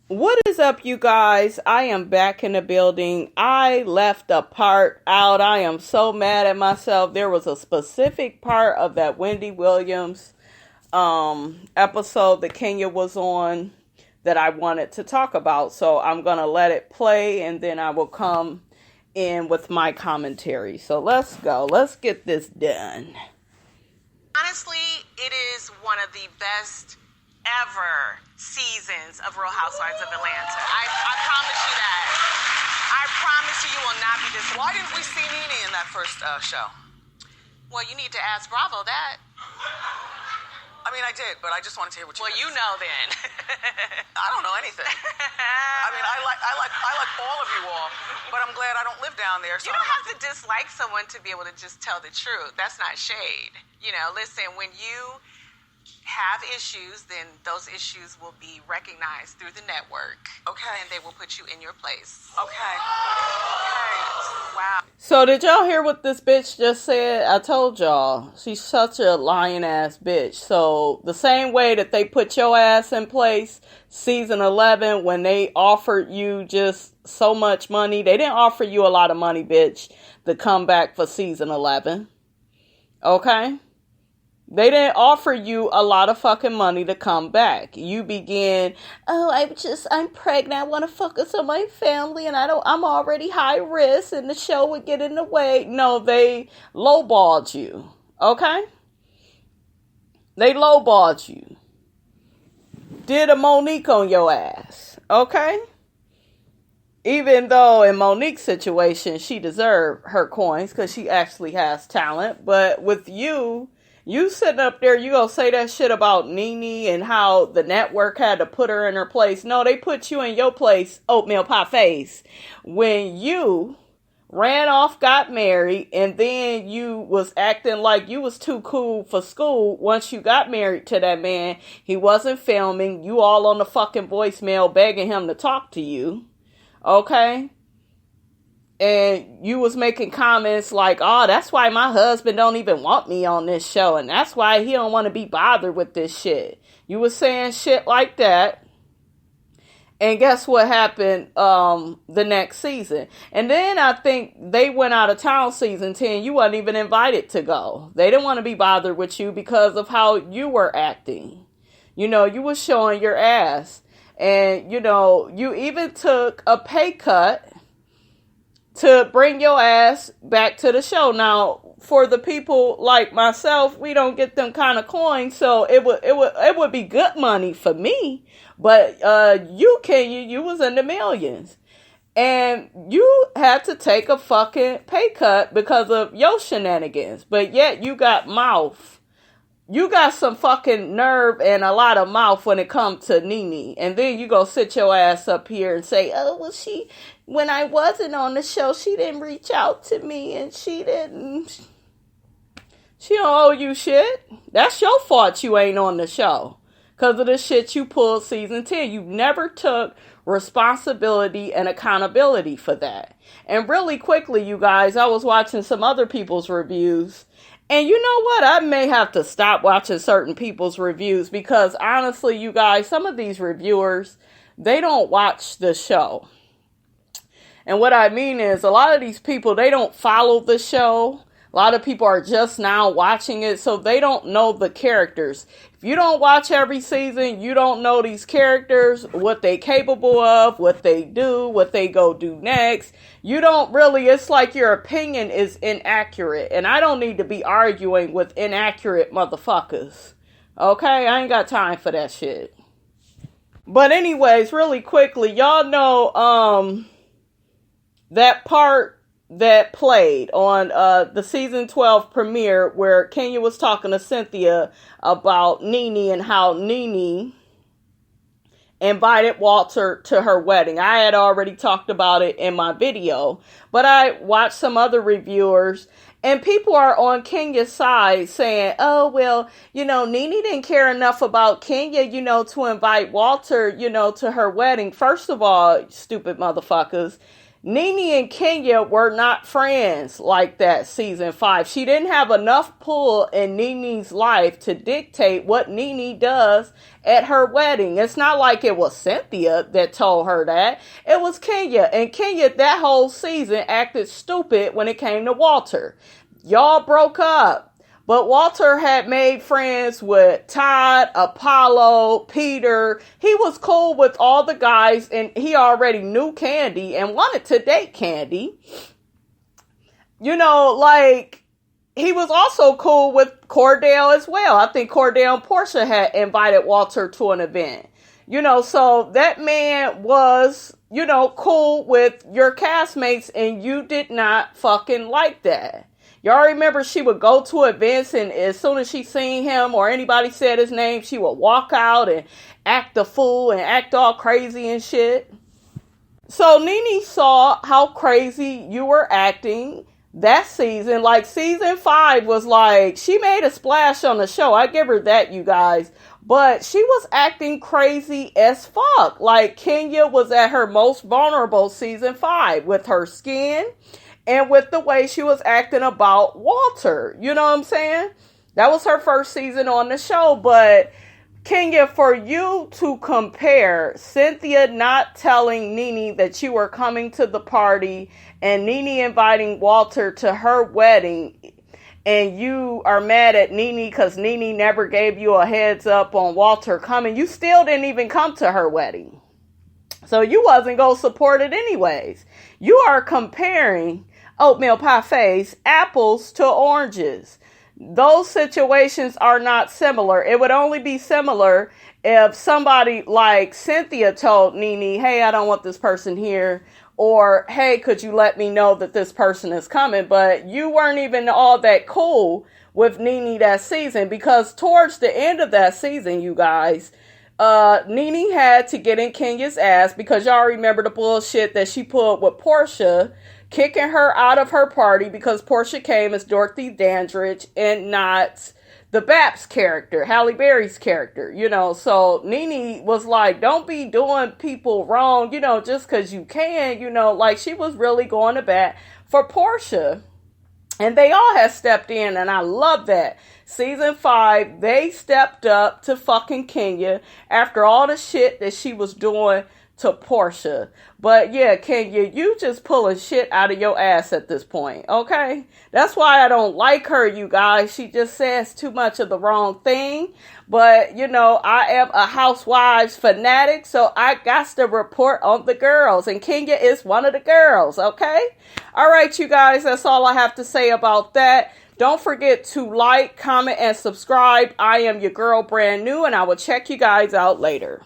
What is up, you guys? I am back in the building. I left a part out. I am so mad at myself. There was a specific part of that Wendy Williams episode that Kenya was on that I wanted to talk about. So I'm going to let it play and then I will come in with my commentary. So let's go. Let's get this done. Honestly, it is one of the best ever seasons of Real Housewives of Atlanta. I promise you that. I promise you will not be disappointed. Why didn't we see Nene in that first show? Well, you need to ask Bravo that. I mean, I did, but I just wanted to hear what you Well, you know then. I don't know anything. I mean, I like all of you all, but I'm glad I don't live down there. So You don't have to dislike someone to be able to just tell the truth. That's not shade. You know, listen, when you have issues, then those issues will be recognized through the network. Okay. And they will put you in your place. Okay. Wow. So did y'all hear what this bitch just said? I told y'all, she's such a lying ass bitch. So the same way that they put your ass in place season 11 when they offered you just so much money. They didn't offer you a lot of money, bitch, to come back for season 11. Okay? They didn't offer you a lot of fucking money to come back. You begin, I'm pregnant. I want to focus on my family and I'm already high risk and the show would get in the way. No, they lowballed you. Okay? They lowballed you. Did a Monique on your ass. Okay? Even though in Monique's situation, she deserved her coins because she actually has talent. But with you sitting up there, you gonna say that shit about Nene and how the network had to put her in her place. No, they put you in your place, oatmeal pie face, when you ran off, got married, and then you was acting like you was too cool for school. Once you got married to that man, he wasn't filming. You all on the fucking voicemail begging him to talk to you. Okay? And you was making comments like, oh, that's why my husband don't even want me on this show. And that's why he don't want to be bothered with this shit. You was saying shit like that. And guess what happened the next season? And then I think they went out of town season 10. You wasn't even invited to go. They didn't want to be bothered with you because of how you were acting. You know, you was showing your ass. And, you know, you even took a pay cut to bring your ass back to the show. Now, for the people like myself, we don't get them kind of coins, so it would be good money for me. But you was in the millions, and you had to take a fucking pay cut because of your shenanigans. But yet you got mouth. You got some fucking nerve and a lot of mouth when it comes to Nene. And then you go sit your ass up here and say, oh, well, when I wasn't on the show, she didn't reach out to me and she don't owe you shit. That's your fault you ain't on the show. Because of the shit you pulled season 10. You never took responsibility and accountability for that. And really quickly, you guys, I was watching some other people's reviews. And you know what? I may have to stop watching certain people's reviews because honestly, you guys, some of these reviewers, they don't watch the show. And what I mean is a lot of these people, they don't follow the show. A lot of people are just now watching it, so they don't know the characters. If you don't watch every season, you don't know these characters, what they capable of, what they do, what they go do next. You don't really, it's like your opinion is inaccurate. And I don't need to be arguing with inaccurate motherfuckers. Okay? I ain't got time for that shit. But anyways, really quickly, y'all know that part that played on the season 12 premiere where Kenya was talking to Cynthia about Nene and how Nene invited Walter to her wedding. I had already talked about it in my video, but I watched some other reviewers and people are on Kenya's side saying, oh, well, you know, Nene didn't care enough about Kenya, you know, to invite Walter, you know, to her wedding. First of all, stupid motherfuckers, Nene and Kenya were not friends like that season 5. She didn't have enough pull in Nene's life to dictate what Nene does at her wedding. It's not like it was Cynthia that told her that. It was Kenya. And Kenya, that whole season, acted stupid when it came to Walter. Y'all broke up. But Walter had made friends with Todd, Apollo, Peter. He was cool with all the guys, and he already knew Candy and wanted to date Candy. You know, like, he was also cool with Cordell as well. I think Cordell and Portia had invited Walter to an event. You know, so that man was, you know, cool with your castmates, and you did not fucking like that. Y'all remember she would go to events, and as soon as she seen him or anybody said his name, she would walk out and act a fool and act all crazy and shit. So Nene saw how crazy you were acting that season. Like, season 5 was like, she made a splash on the show. I give her that, you guys. But she was acting crazy as fuck. Like, Kenya was at her most vulnerable season 5 with her skin and with the way she was acting about Walter. You know what I'm saying? That was her first season on the show. But Kenya, for you to compare Cynthia not telling Nene that you were coming to the party and Nene inviting Walter to her wedding, and you are mad at Nene because Nene never gave you a heads up on Walter coming, you still didn't even come to her wedding. So you wasn't going to support it anyways. You are comparing oatmeal pie face, apples to oranges. Those situations are not similar. It would only be similar if somebody like Cynthia told Nene, hey, I don't want this person here. Or, hey, could you let me know that this person is coming? But you weren't even all that cool with Nene that season, because towards the end of that season, you guys, Nene had to get in Kenya's ass, because y'all remember the bullshit that she pulled with Portia, kicking her out of her party because Portia came as Dorothy Dandridge and not the Baps character, Halle Berry's character, you know. So Nene was like, don't be doing people wrong, you know, just because you can, you know. Like, she was really going to bat for Portia. And they all have stepped in, and I love that. Season 5, they stepped up to fucking Kenya after all the shit that she was doing to Portia. But yeah, Kenya, you just pulling shit out of your ass at this point, okay? That's why I don't like her, you guys. She just says too much of the wrong thing. But, you know, I am a Housewives fanatic, so I got to report on the girls. And Kenya is one of the girls, okay? All right, you guys, that's all I have to say about that. Don't forget to like, comment, and subscribe. I am your girl, Brand New, and I will check you guys out later.